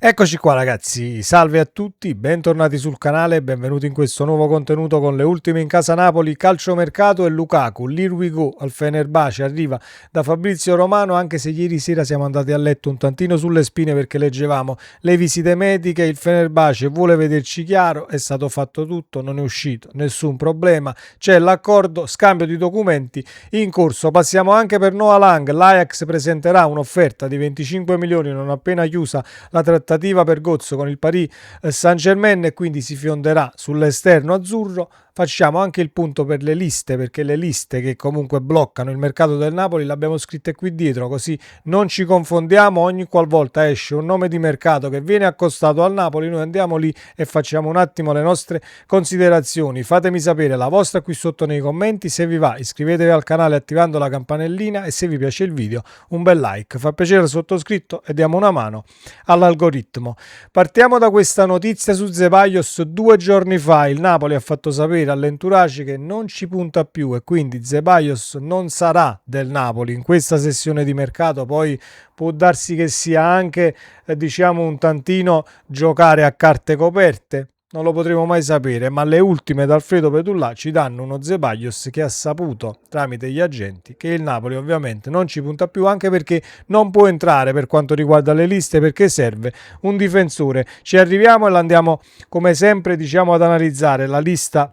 Eccoci qua ragazzi, salve a tutti, bentornati sul canale e benvenuti in questo nuovo contenuto con le ultime in casa Napoli, calciomercato e Lukaku. L'Here we go al Fenerbahce arriva da Fabrizio Romano, anche se ieri sera siamo andati a letto un tantino sulle spine perché leggevamo le visite mediche, il Fenerbahce vuole vederci chiaro, è stato fatto tutto, non è uscito nessun problema, c'è l'accordo, scambio di documenti in corso. Passiamo anche per Noah Lang, l'Ajax presenterà un'offerta di 25 milioni non appena chiusa la trattativa per Gozzo con il Paris Saint-Germain e quindi si fionderà sull'esterno azzurro. Facciamo anche il punto per le liste, perché le liste che comunque bloccano il mercato del Napoli le abbiamo scritte qui dietro, così non ci confondiamo. Ogni qualvolta esce un nome di mercato che viene accostato al Napoli, noi andiamo lì e facciamo un attimo le nostre considerazioni. Fatemi sapere la vostra qui sotto nei commenti. Se vi va, iscrivetevi al canale attivando la campanellina e se vi piace il video un bel like, fa piacere al sottoscritto e diamo una mano all'algoritmo. Partiamo da questa notizia su Ceballos. 2 giorni fa il Napoli ha fatto sapere all'entourage che non ci punta più e quindi Ceballos non sarà del Napoli in questa sessione di mercato. Poi può darsi che sia anche diciamo un tantino giocare a carte coperte, non lo potremo mai sapere, ma le ultime da Alfredo Petullà ci danno uno Ceballos che ha saputo tramite gli agenti che il Napoli ovviamente non ci punta più, anche perché non può entrare per quanto riguarda le liste, perché serve un difensore. Ci arriviamo e l'andiamo come sempre diciamo ad analizzare la lista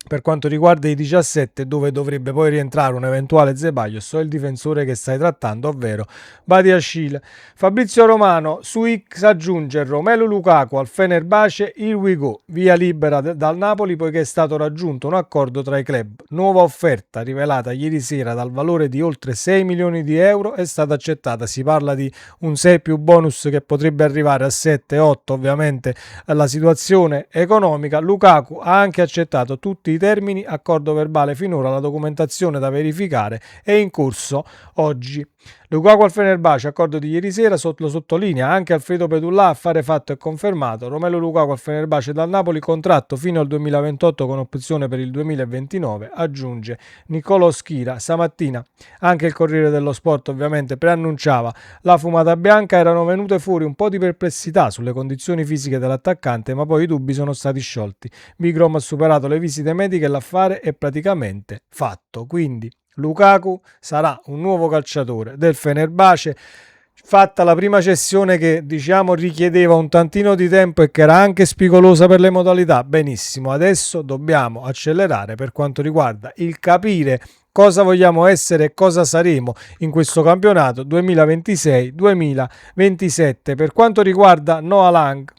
per quanto riguarda i 17, dove dovrebbe poi rientrare un eventuale Ceballos o il difensore che stai trattando, ovvero Badiashile. Fabrizio Romano su X aggiunge Romelu Lukaku al Fenerbahce, here we go, via libera dal Napoli poiché è stato raggiunto un accordo tra i club. Nuova offerta rivelata ieri sera dal valore di oltre 6 milioni di euro è stata accettata. Si parla di un 6 più bonus che potrebbe arrivare a 7-8, ovviamente la situazione economica. Lukaku ha anche accettato tutti i termini, accordo verbale finora, la documentazione da verificare è in corso oggi. Lukaku al Fenerbahce, accordo di ieri sera, lo sottolinea anche Alfredo Petullà, affare fatto e confermato. Romelu Lukaku al Fenerbahce dal Napoli, contratto fino al 2028 con opzione per il 2029, aggiunge Nicolò Schira. Stamattina anche il Corriere dello Sport ovviamente preannunciava la fumata bianca, erano venute fuori un po' di perplessità sulle condizioni fisiche dell'attaccante, ma poi i dubbi sono stati sciolti. Bigrom ha superato le visite mediche e l'affare è praticamente fatto, quindi Lukaku sarà un nuovo calciatore del Fenerbahce. Fatta la prima cessione che diciamo richiedeva un tantino di tempo e che era anche spigolosa per le modalità, benissimo, adesso dobbiamo accelerare per quanto riguarda il capire cosa vogliamo essere e cosa saremo in questo campionato 2026-2027. Per quanto riguarda Noah Lang,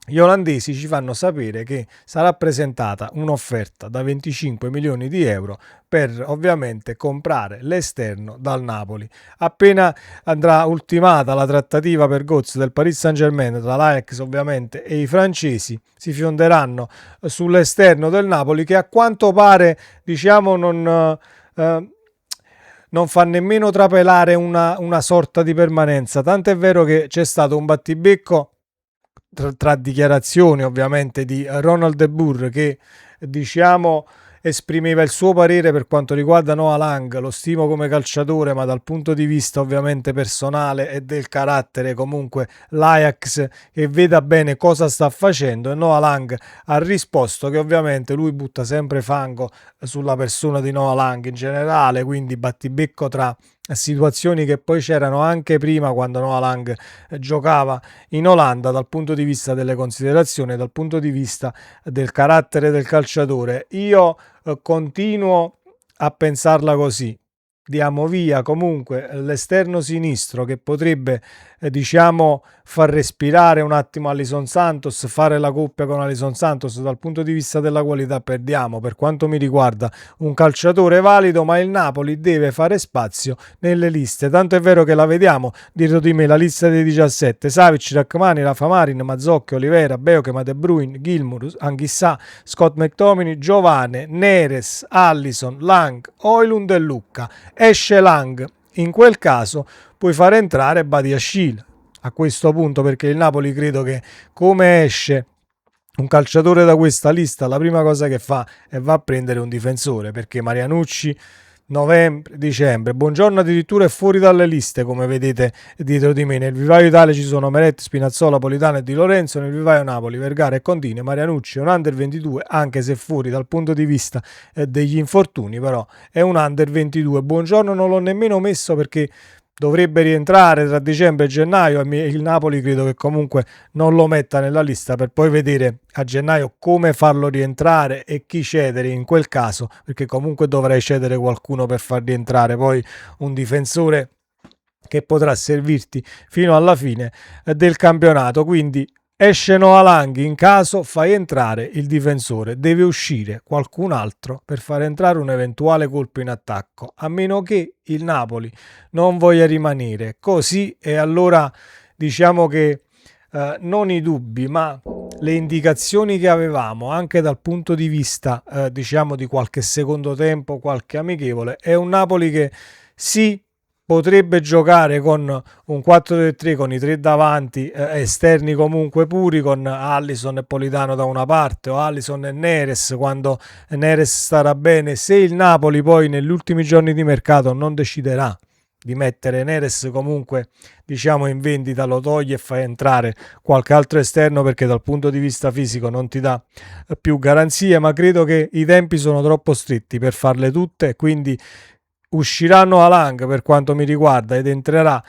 gli olandesi ci fanno sapere che sarà presentata un'offerta da 25 milioni di euro per ovviamente comprare l'esterno dal Napoli. Appena andrà ultimata la trattativa per Götze del Paris Saint-Germain tra l'Ajax ovviamente e i francesi, si fionderanno sull'esterno del Napoli che a quanto pare diciamo non fa nemmeno trapelare una sorta di permanenza, tant'è vero che c'è stato un battibecco tra dichiarazioni ovviamente di Ronald De Boer che diciamo esprimeva il suo parere per quanto riguarda Noah Lang. Lo stimo come calciatore, ma dal punto di vista ovviamente personale e del carattere comunque l'Ajax che veda bene cosa sta facendo, e Noah Lang ha risposto che ovviamente lui butta sempre fango sulla persona di Noah Lang in generale, quindi battibecco tra situazioni che poi c'erano anche prima quando Noah Lang giocava in Olanda, dal punto di vista delle considerazioni, dal punto di vista del carattere del calciatore. Io continuo a pensarla così. Diamo via comunque l'esterno sinistro che potrebbe diciamo far respirare un attimo Alison Santos, fare la coppia con Alison Santos. Dal punto di vista della qualità perdiamo per quanto mi riguarda un calciatore valido, ma il Napoli deve fare spazio nelle liste, tanto è vero che la vediamo dietro di me la lista dei 17: Savic, Rachmani, Rafa Marin, Mazzocchi, Oliveira, Beukema, De Bruyne, Gilmour, Anghissà, Scott McTominay, Giovane, Neres, Allison, Lang, Højlund e Lucca. Esce Lang, in quel caso puoi fare entrare Badiashile a questo punto, perché il Napoli credo che come esce un calciatore da questa lista la prima cosa che fa è va a prendere un difensore, perché Marianucci novembre, dicembre. Buongiorno addirittura è fuori dalle liste, come vedete dietro di me. Nel vivaio Italia ci sono Meretti, Spinazzola, Politano e Di Lorenzo. Nel vivaio Napoli, Vergara e Contini. Marianucci è un under 22, anche se fuori dal punto di vista degli infortuni, però è un under 22. Buongiorno non l'ho nemmeno messo perché dovrebbe rientrare tra dicembre e gennaio e il Napoli credo che comunque non lo metta nella lista, per poi vedere a gennaio come farlo rientrare e chi cedere in quel caso, perché comunque dovrei cedere qualcuno per far rientrare poi un difensore che potrà servirti fino alla fine del campionato. Quindi esce Noah Lang, in caso fai entrare il difensore, deve uscire qualcun altro per far entrare un eventuale colpo in attacco, a meno che il Napoli non voglia rimanere così, e allora diciamo che non i dubbi ma le indicazioni che avevamo anche dal punto di vista diciamo di qualche secondo tempo, qualche amichevole, è un Napoli che sì, potrebbe giocare con un 4-3 con i tre davanti, esterni comunque puri, con Allison e Politano da una parte, o Allison e Neres quando Neres starà bene, se il Napoli poi negli ultimi giorni di mercato non deciderà di mettere Neres comunque diciamo in vendita, lo toglie e fa entrare qualche altro esterno, perché dal punto di vista fisico non ti dà più garanzie, ma credo che i tempi sono troppo stretti per farle tutte, quindi usciranno Alang per quanto mi riguarda ed entrerà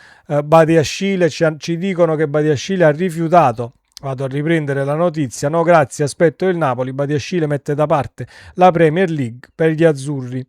Badiashile. Ci dicono che Badiashile ha rifiutato, vado a riprendere la notizia, no grazie, aspetto il Napoli. Badiashile mette da parte la Premier League per gli azzurri.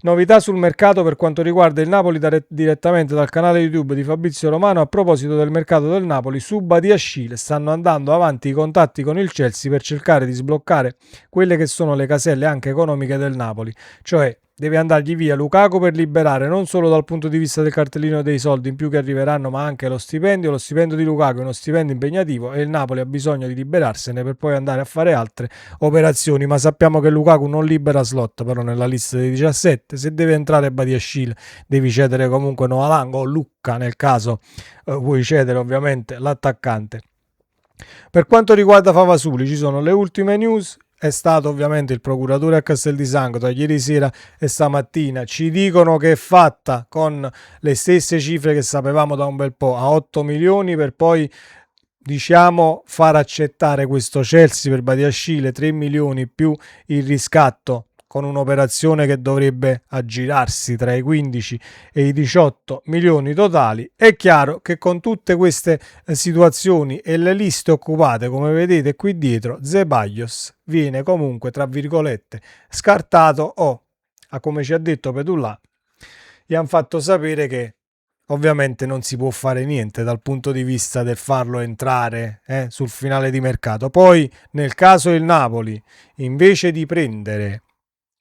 Novità sul mercato per quanto riguarda il Napoli direttamente dal canale YouTube di Fabrizio Romano. A proposito del mercato del Napoli, su Badiashile stanno andando avanti i contatti con il Chelsea per cercare di sbloccare quelle che sono le caselle anche economiche del Napoli, cioè deve andargli via Lukaku per liberare non solo dal punto di vista del cartellino dei soldi in più che arriveranno, ma anche lo stipendio. Lo stipendio di Lukaku è uno stipendio impegnativo e il Napoli ha bisogno di liberarsene per poi andare a fare altre operazioni, ma sappiamo che Lukaku non libera slot però nella lista dei 17. Se deve entrare Badiashile devi cedere comunque Noah Lang o Lucca nel caso vuoi cedere ovviamente l'attaccante. Per quanto riguarda Favasuli ci sono le ultime news. È stato ovviamente il procuratore a Castel di Sangro tra ieri sera e stamattina. Ci dicono che è fatta con le stesse cifre che sapevamo da un bel po', a 8 milioni, per poi diciamo far accettare questo Chelsea per Badiashile 3 milioni più il riscatto, con un'operazione che dovrebbe aggirarsi tra i 15 e i 18 milioni totali. È chiaro che con tutte queste situazioni e le liste occupate, come vedete qui dietro, Zeballos viene comunque, tra virgolette, scartato, o, come ci ha detto Pedullà, gli hanno fatto sapere che ovviamente non si può fare niente dal punto di vista del farlo entrare sul finale di mercato. Poi nel caso il Napoli, invece di prendere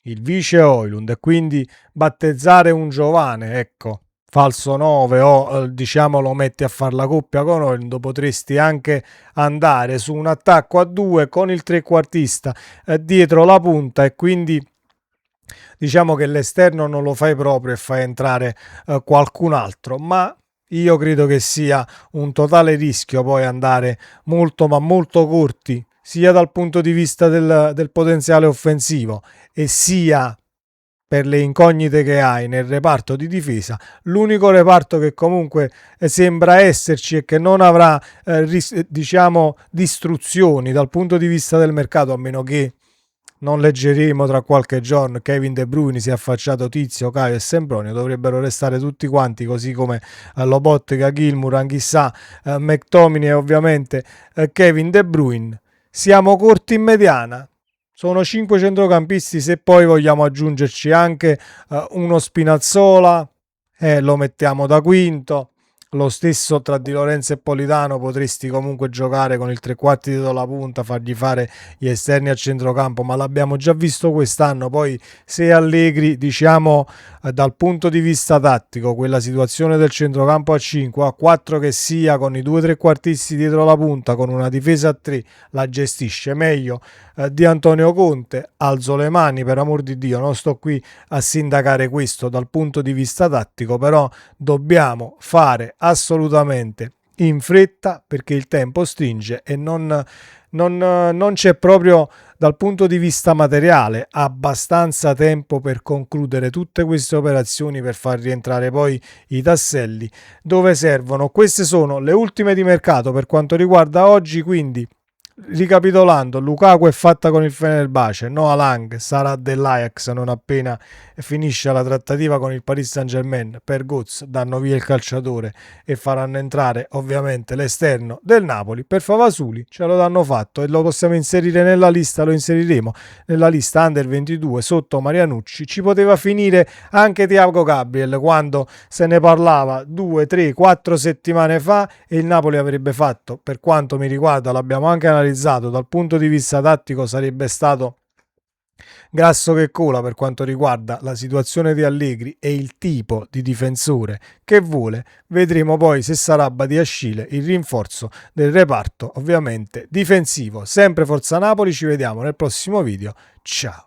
il vice Højlund e quindi battezzare un giovane, ecco, falso 9 o diciamo lo metti a fare la coppia con Højlund, potresti anche andare su un attacco a 2 con il trequartista dietro la punta, e quindi diciamo che l'esterno non lo fai proprio e fai entrare qualcun altro, ma io credo che sia un totale rischio poi andare molto ma molto corti sia dal punto di vista del potenziale offensivo e sia per le incognite che hai nel reparto di difesa. L'unico reparto che comunque sembra esserci e che non avrà diciamo distruzioni dal punto di vista del mercato, a meno che non leggeremo tra qualche giorno Kevin De Bruyne si è affacciato Tizio, Caio e Sempronio, dovrebbero restare tutti quanti, così come Lobotka, Gilmour, Anghissà, McTominay e ovviamente Kevin De Bruyne. Siamo corti in mediana, sono 5 centrocampisti, se poi vogliamo aggiungerci anche uno Spinazzola lo mettiamo da quinto. Lo stesso tra Di Lorenzo e Politano, potresti comunque giocare con il tre quarti dietro la punta, fargli fare gli esterni a centrocampo, ma l'abbiamo già visto quest'anno. Poi se Allegri, diciamo dal punto di vista tattico, quella situazione del centrocampo a 5 a 4 che sia, con i due trequartisti dietro la punta, con una difesa a 3, la gestisce meglio di Antonio Conte. Alzo le mani, per amor di Dio, non sto qui a sindacare questo dal punto di vista tattico, però dobbiamo fare assolutamente in fretta perché il tempo stringe e non c'è proprio dal punto di vista materiale abbastanza tempo per concludere tutte queste operazioni, per far rientrare poi i tasselli dove servono. Queste sono le ultime di mercato per quanto riguarda oggi, quindi ricapitolando, Lukaku è fatta con il Fenerbahce, Noah Lang sarà dell'Ajax non appena finisce la trattativa con il Paris Saint-Germain. Per Götze danno via il calciatore e faranno entrare ovviamente l'esterno del Napoli. Per Favasuli ce lo danno fatto e lo possiamo inserire nella lista, lo inseriremo nella lista Under 22 sotto Marianucci. Ci poteva finire anche Thiago Gabriel quando se ne parlava 2, 3, 4 settimane fa e il Napoli avrebbe fatto, per quanto mi riguarda, l'abbiamo anche analizzato dal punto di vista tattico, sarebbe stato grasso che cola per quanto riguarda la situazione di Allegri e il tipo di difensore che vuole. Vedremo poi se sarà Badiashile il rinforzo del reparto ovviamente difensivo. Sempre Forza Napoli, ci vediamo nel prossimo video, ciao.